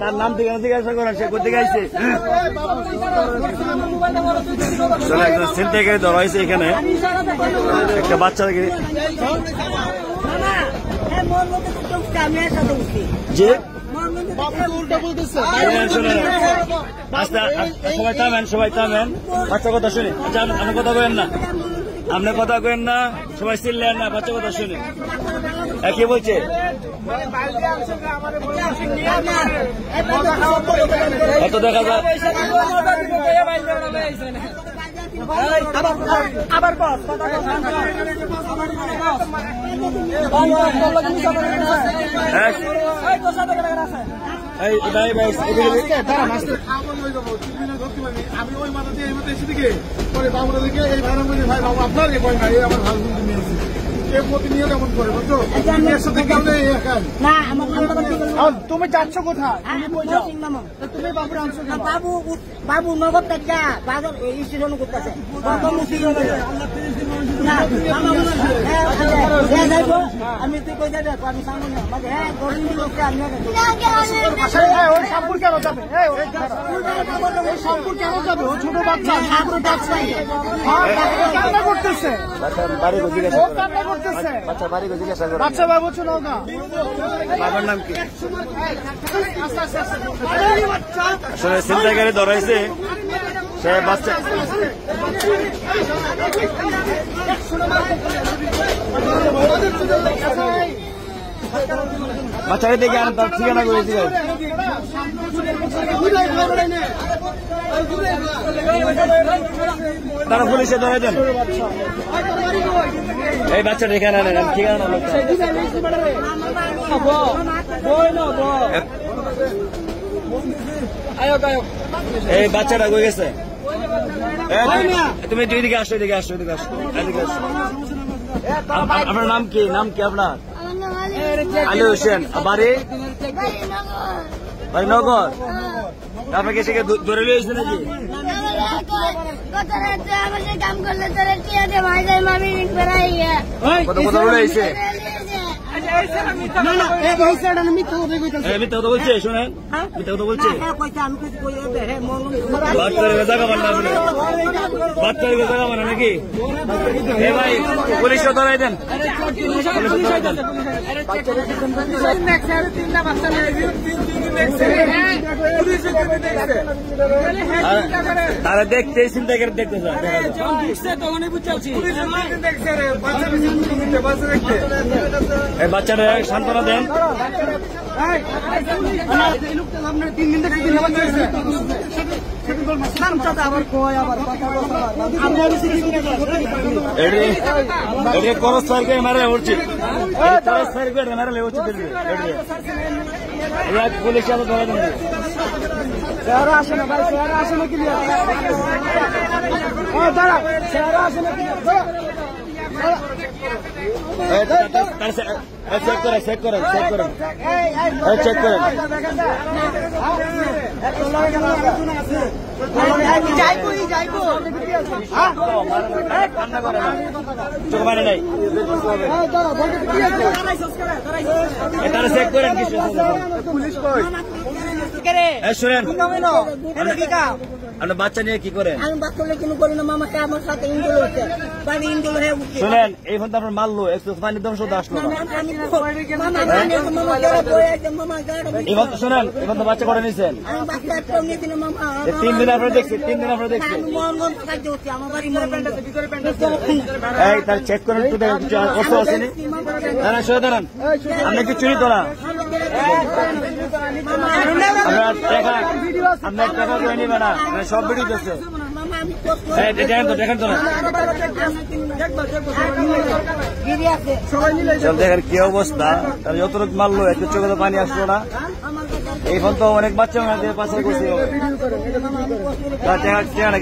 তার নাম ঠিকানা জিজ্ঞাসা করেন, সে কোথেকে আইছে? ছিনতাইকারী ধরা হয়েছে এখানে একটা বাচ্চাকে। যে সবাই থামেন, সবাই থামেন, বাচ্চা কথা শুনে। আপনি কথা কেন না, আপনি কথা কেন না, সবাই চিনলেন না, বাচ্চা কথা শুনে। কি বলছে? এত দেখা যায় আবার আমি ওই মাথা দিয়ে এই মতো এসে দিকে পরে বাবুরা দিকে এই ভাড়া বলি ভাই বাবু আপনার কয় না, এই আমার ভালো কিন্তু নিয়েছি প্রতিনিয়ত এমন করে বুঝছো। তুমি যাচ্ছ কোথায়? তুমি বাবুর আনছো? বাবু বাবু নগদ টাকা বাজার স্টেশন করতেছে। আমি তুই কই যাবে? আমি সামনে ওই সাপুর কেন যাবে? ওই সাপুর কেন যাবে? ও ছোট বাচ্চা কান্না করতেছে, বাচ্চা বাবু ছিল না। বাবার নাম কি? আসলে ছিনতাইকারী ধরাইছে সে বাচ্চা। বাচ্চাকে দেখে আনেন, তার ঠিকানা করেছি। তারা পুলিশে ধরে দেন। এই বাচ্চাটা এখানে আনেন, ঠিকানা এই বাচ্চাটা কই গেছে? তুমি এদিকে আসো, এদিকে আসো, এদিকে আসো, এদিকে আসো। আপনার নাম কি? নাম কি আপনার? আলী হোসেন। বাড়ি বাড়ি নগর। আপনাকে সেখানে ধরে লিয়েছে নাকি? কত কথা বলে আইছে? মিথ্যা কথা বলছে, শোনেন, মিথ্যা কথা বলছে। বাচ্চার জায়গা মানে আপনি, বাচ্চার জায়গা মানে নাকি? ভাই পুলিশে ধরাই দেন, তারা দেখতে ছিনতাইকারী দেখতে চায়। এই বাচ্চাটা সান্ত্বনা দেন। করস সাইকে মারে উঠছে, মারলে উঠছে পুলিশ ধরে দেন। চেহারা আসে না ভাই, চেহারা আসে না ক্লিয়ার, দাঁড়া চেহারা আসে না ক্লিয়ার। চেক করেন, চেক করেন, চেক করেন, চেক করেন। চোখ মানে নাই, তারা চেক করেন। কিছু শুনেন, আপনার বাচ্চা নিয়ে কি করেন? আমি বাচ্চা কোনো করি না, মামাকে আমার সাথে ইন্ডোল হচ্ছে, পানি ইন্ডোল হয়ে উঠছে। শুনেন, এই ফোন তো আপনার মারলো, একটু পানির দাম শুধু আসলো না। শুনেন, এখন তো বাচ্চা করে নিয়েছেন 3 দিন আপনারা দেখছি, 3 দিন আপনারা দেখছি। এই তার চেক করেন একটু, অস্ত্র আসেনি। দাঁড়ান, সরে দাঁড়ান, আপনি কি চুরি করা? আপনার টাকা, আপনার টাকা করে নিবে না, সব ভিডিও দিচ্ছে। দেখেন তো, দেখেন তো না, দেখেন কি অবস্থা। তার যতটুকু মারলো, একটু চোখে তো পানি আসলো না। এই ফোন তো অনেক বাচ্চা পাশে করছি,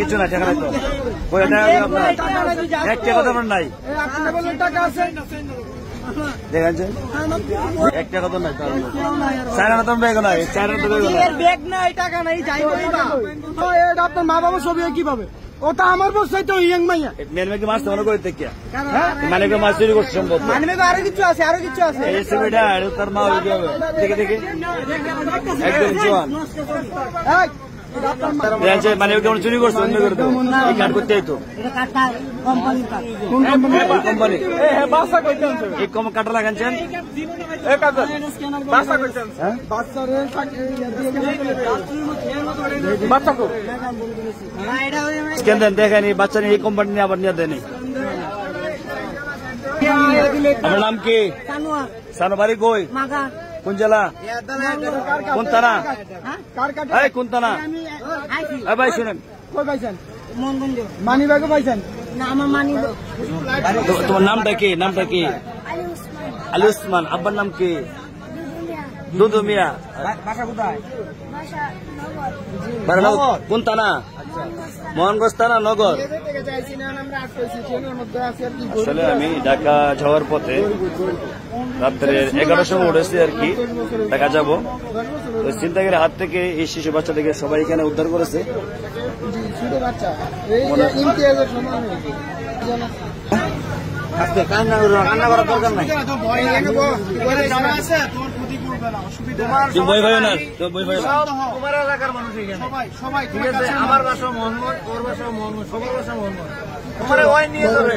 কিছু না, টাকা নাই তো। আপনার একটা কথা আপনার নাই, দেখেন একটা কথা নাই, চায়না তো ব্যাগ নাই, চায়না তো ব্যাগ নাই, টাকা নাই, আপনার মা বাবা ছবি কিভাবে? ওটা আমার বসে তো ইয়ং মাইয়া মেন মেয়ে মাছ মনে করে দেখিয়া মানে মাছ চুরি করছে সম্ভব মানে আরো কিছু আছে এই ছবিটা তার মা হয়ে যাবে দেখে দেখে একদম জোয়ান মানে কেমন চুরি করছে অন্য করে দেবো এই কাঠ করতে তো কোম্পানি এই কম কাটা লাগাচ্ছেন দেখেনি বাচ্চা নিয়ে এই কোম্পানি নিয়ে আবার নিয়ে দেয়নি। আমার নাম কি? সানো বাড়ি কই? কোন জেলা? কোন থানা? এই কোন থানা? ভাই শুনেন মানি ব্যাগও পাইছেন? তোমার নামটা কি? নামটা কি? আলী উসমান। আব্বার নাম কি? দুদু মিয়া। কোন থানা? মোহনগঞ্জ থানা নগর। আসলে আমি ঢাকা যাওয়ার পথে রাত্রে 11টার সময় উঠেছি আর কি ঢাকা যাবো। তো ছিনতাইকারীর হাত থেকে এই শিশু বাচ্চাদেরকে সবাই এখানে উদ্ধার করেছে। কান্না করার দরকার নাই। বই ভাই না বই ভাই তোমার এলাকার মানুষ সবাই ঠিক আছে। আমার বাসা মোহাম্মদ, ওর বাসা মোহাম্মদ, সবার বাসা মোহাম্মদ। তোমার ওই নিয়ে যাবে।